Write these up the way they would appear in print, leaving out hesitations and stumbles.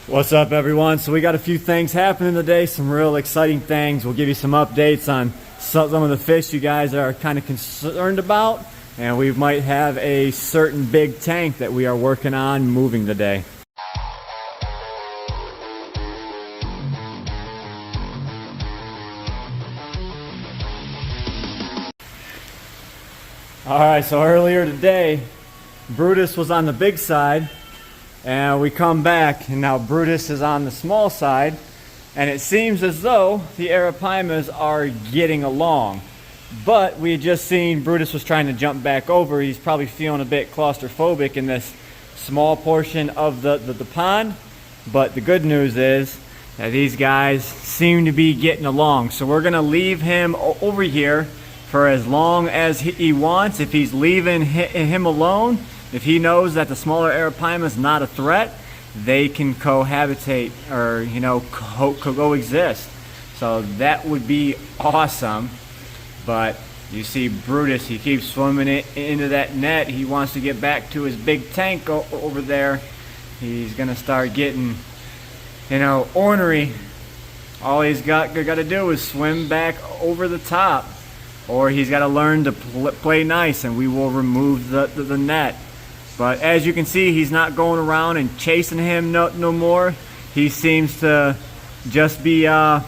What's up, everyone? So we got a few things happening today, some real exciting things. We'll give you some updates on some of the fish you guys are kind of concerned about, and we might have a certain big tank that we are working on moving today. Alright, so earlier today, Brutus was on the big side, and we come back, and now Brutus is on the small side, and it seems as though the Arapaimas are getting along. But we had just seen Brutus was trying to jump back over. He's probably feeling a bit claustrophobic in this small portion of the pond. But the good news is that these guys seem to be getting along. So we're gonna leave him over here for as long as he wants. If he's leaving him alone, if he knows that the smaller Arapaima is not a threat, they can cohabitate, or coexist. So that would be awesome. But you see Brutus, he keeps swimming into that net. He wants to get back to his big tank over there. He's gonna start getting, ornery. All he's got to do is swim back over the top, or he's got to learn to play nice, and we will remove the net. But as you can see, he's not going around and chasing him no more. He seems to just be, content.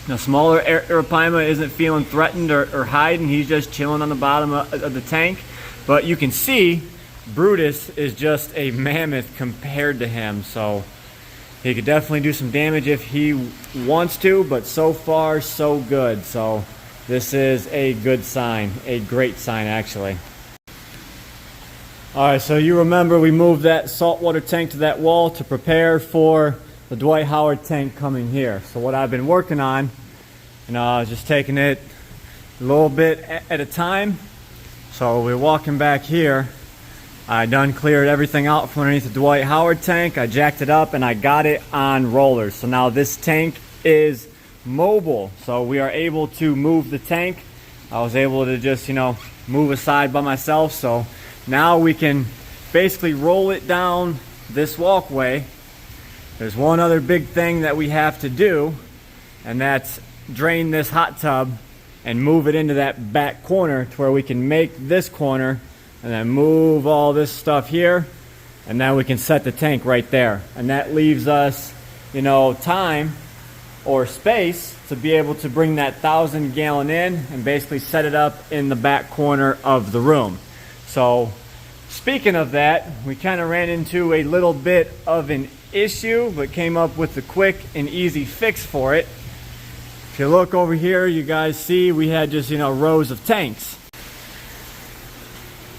The smaller Arapaima isn't feeling threatened or hiding. He's just chilling on the bottom of the tank. But you can see Brutus is just a mammoth compared to him. So he could definitely do some damage if he wants to, but so far so good. So this is a good sign, a great sign actually. Alright, so you remember we moved that saltwater tank to that wall to prepare for the Dwight Howard tank coming here. So what I've been working on, just taking it a little bit at a time. So we're walking back here. I done cleared everything out from underneath the Dwight Howard tank. I jacked it up and I got it on rollers. So now this tank is mobile. So we are able to move the tank. I was able to just, move aside by myself. So now we can basically roll it down this walkway. There's one other big thing that we have to do, and that's drain this hot tub and move it into that back corner to where we can make this corner, and then move all this stuff here, and then we can set the tank right there. And that leaves us, time or space to be able to bring that 1,000-gallon in and basically set it up in the back corner of the room. So speaking of that, we kind of ran into a little bit of an issue, but came up with a quick and easy fix for it. If you look over here, you guys see we had just, rows of tanks.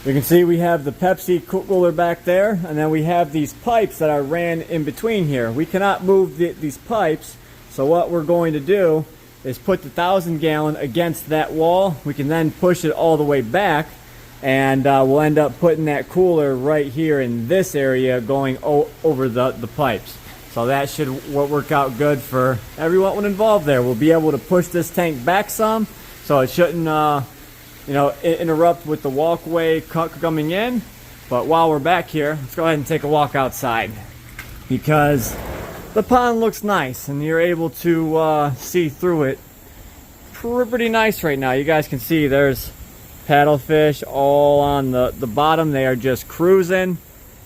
You can see we have the Pepsi cooler back there, and then we have these pipes that are ran in between here. We cannot move these pipes, so what we're going to do is put the 1,000-gallon against that wall. We can then push it all the way back, and we'll end up putting that cooler right here in this area going over the pipes. So that should work out good for everyone involved there. We'll be able to push this tank back some, so it shouldn't interrupt with the walkway coming in. But while we're back here, let's go ahead and take a walk outside, because the pond looks nice and you're able to see through it pretty nice right now. You guys can see there's paddlefish all on the bottom. They are just cruising.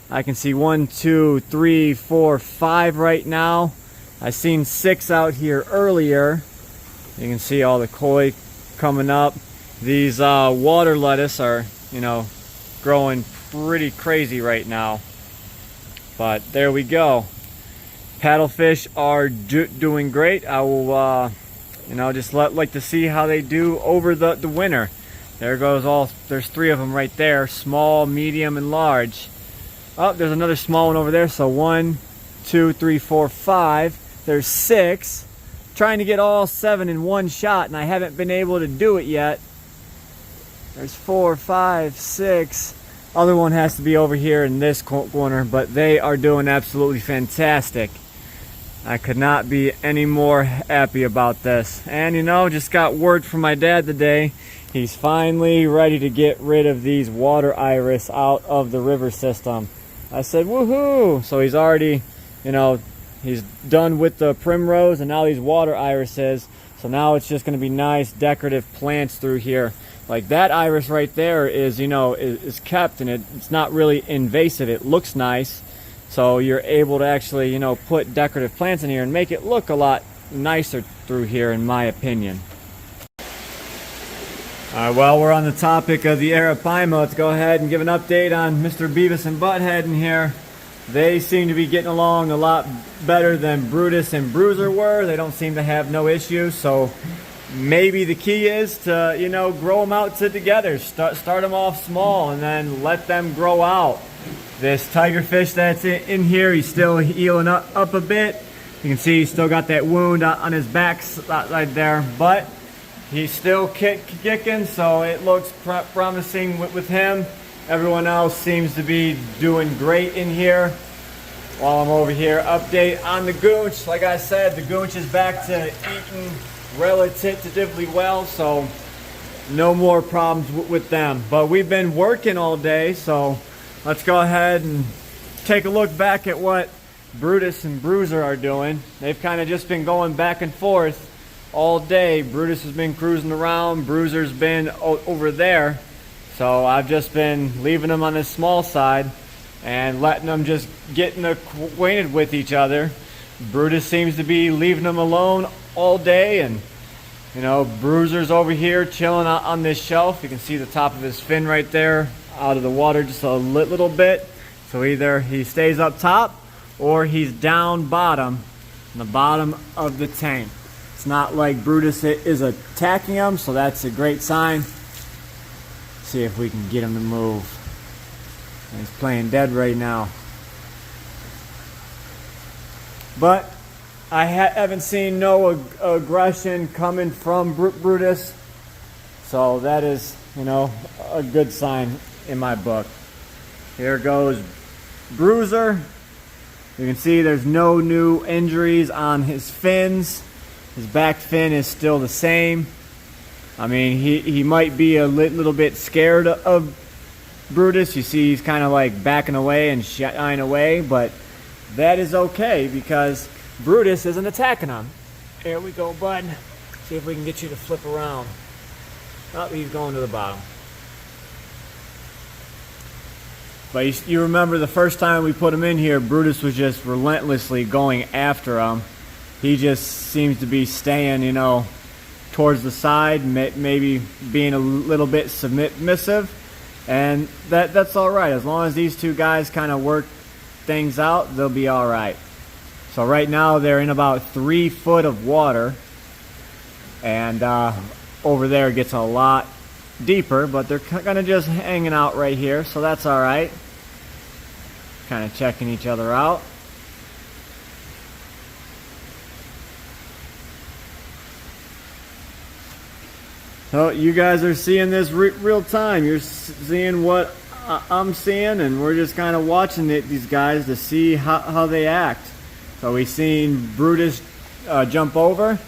I can see 1, 2, 3, 4, 5 right now. I seen 6 out here earlier. You can see all the koi coming up. These water lettuce are, growing pretty crazy right now. But there we go. Paddlefish are doing great. I will, just like to see how they do over the winter. There goes there's 3 of them right there, small, medium, and large. Oh, there's another small one over there. So 1, 2, 3, 4, 5. There's 6. Trying to get all 7 in one shot, and I haven't been able to do it yet. There's 4, 5, 6. Other one has to be over here in this corner, but they are doing absolutely fantastic. I could not be any more happy about this. And just got word from my dad today. He's finally ready to get rid of these water iris out of the river system. I said, woohoo! So he's already, you know, he's done with the primrose and now these water irises. So now it's just going to be nice decorative plants through here. Like that iris right there is, you know, is kept, and it's not really invasive. It looks nice. So you're able to actually, you know, put decorative plants in here and make it look a lot nicer through here, in my opinion. Alright, well, we're on the topic of the Arapaima. Let's go ahead and give an update on Mr. Beavis and Butthead in here. They seem to be getting along a lot better than Brutus and Bruiser were. They don't seem to have no issues, so maybe the key is to, you know, grow them out together. Start them off small and then let them grow out. This tigerfish that's in here, he's still healing up a bit. You can see he's still got that wound on his back right there, but he's still kicking, so it looks promising with him. Everyone else seems to be doing great in here. While I'm over here, update on the goonch. Like I said, the goonch is back to eating relatively well, so no more problems with them. But we've been working all day, so let's go ahead and take a look back at what Brutus and Bruiser are doing. They've kind of just been going back and forth all day. Brutus has been cruising around, Bruiser's been over there. So I've just been leaving them on this small side and letting them just getting acquainted with each other. Brutus seems to be leaving them alone all day, and you know, Bruiser's over here chilling on this shelf. You can see the top of his fin right there out of the water just a little bit. So either he stays up top or he's down bottom, in the bottom of the tank. It's not like Brutus is attacking him, so that's a great sign. See if we can get him to move. He's playing dead right now. But I haven't seen no aggression coming from Brutus, so that is, you know, a good sign in my book. Here goes Bruiser. You can see there's no new injuries on his fins. His back fin is still the same. I mean, he might be a little bit scared of Brutus. You see he's kind of like backing away and shying away, but that is okay because Brutus isn't attacking him. Here we go, bud. See if we can get you to flip around. Oh, he's going to the bottom. But you remember the first time we put him in here, Brutus was just relentlessly going after him. He just seems to be staying, you know, towards the side, maybe being a little bit submissive, and that's all right. As long as these two guys kind of work things out, they'll be all right. So right now they're in about 3 foot of water, and over there it gets a lot deeper, but they're kind of just hanging out right here, so that's all right. Kind of checking each other out. So you guys are seeing this real time. You're seeing what I'm seeing, and we're just kind of watching these guys to see how they act. So we seen Brutus jump over,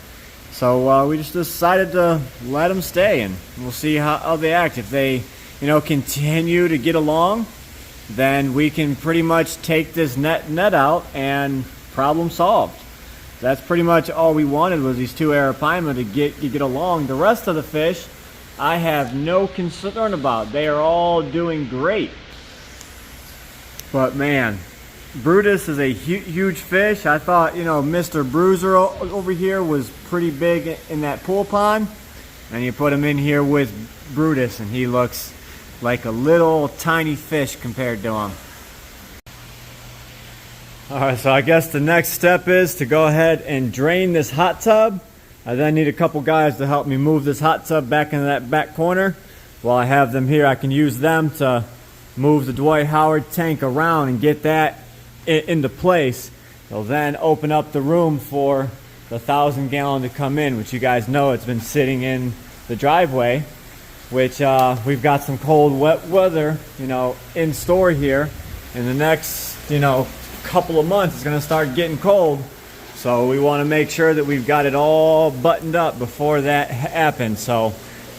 so we just decided to let them stay, and we'll see how they act. If they, you know, continue to get along, then we can pretty much take this net out and problem solved. That's pretty much all we wanted, was these two Arapaima to get along. The rest of the fish, I have no concern about. They are all doing great. But man, Brutus is a huge fish. I thought, you know, Mr. Bruiser over here was pretty big in that pool pond. And you put him in here with Brutus, and he looks like a little tiny fish compared to him. Alright, so I guess the next step is to go ahead and drain this hot tub. I then need a couple guys to help me move this hot tub back into that back corner. While I have them here, I can use them to move the Dwight Howard tank around and get that into place. They'll then open up the room for the 1,000-gallon to come in, which you guys know it's been sitting in the driveway, which we've got some cold, wet weather, you know, in store here. In the next, you know, couple of months, it's going to start getting cold, so we want to make sure that we've got it all buttoned up before that happens. So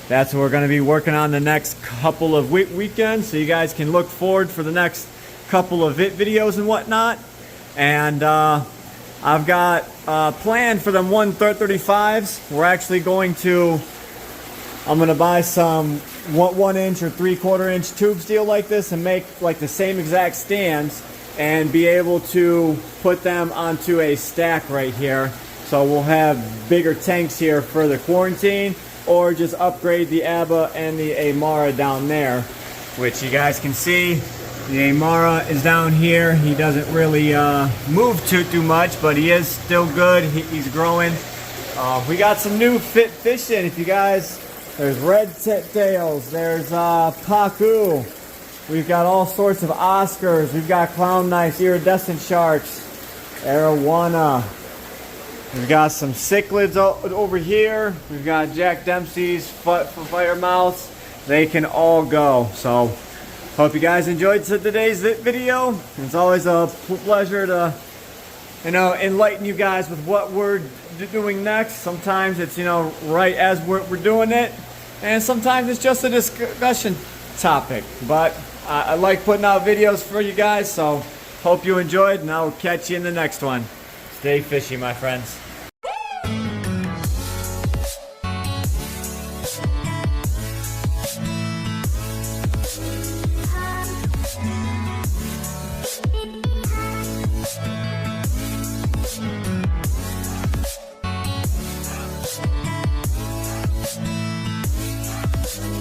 that's what we're going to be working on the next couple of weekends, so you guys can look forward for the next couple of videos and whatnot. And I've got planned for them 135s. We're actually I'm going to buy some 1 inch or 3/4 inch tube steel like this and make like the same exact stands and be able to put them onto a stack right here. So we'll have bigger tanks here for the quarantine, or just upgrade the Abba and the Amara down there, which you guys can see. The Amara is down here. He doesn't really move too much, but he is still good. He's growing. We got some new fish in. If you guys, there's redtails, there's pacu. We've got all sorts of Oscars. We've got clown knives, iridescent sharks, Arowana. We've got some cichlids over here. We've got Jack Dempsey's fire mouths. They can all go. So hope you guys enjoyed today's video. It's always a pleasure to, enlighten you guys with what we're doing next. Sometimes it's, right as we're doing it, and sometimes it's just a discussion topic. But I like putting out videos for you guys, so hope you enjoyed, and I'll catch you in the next one. Stay fishy, my friends.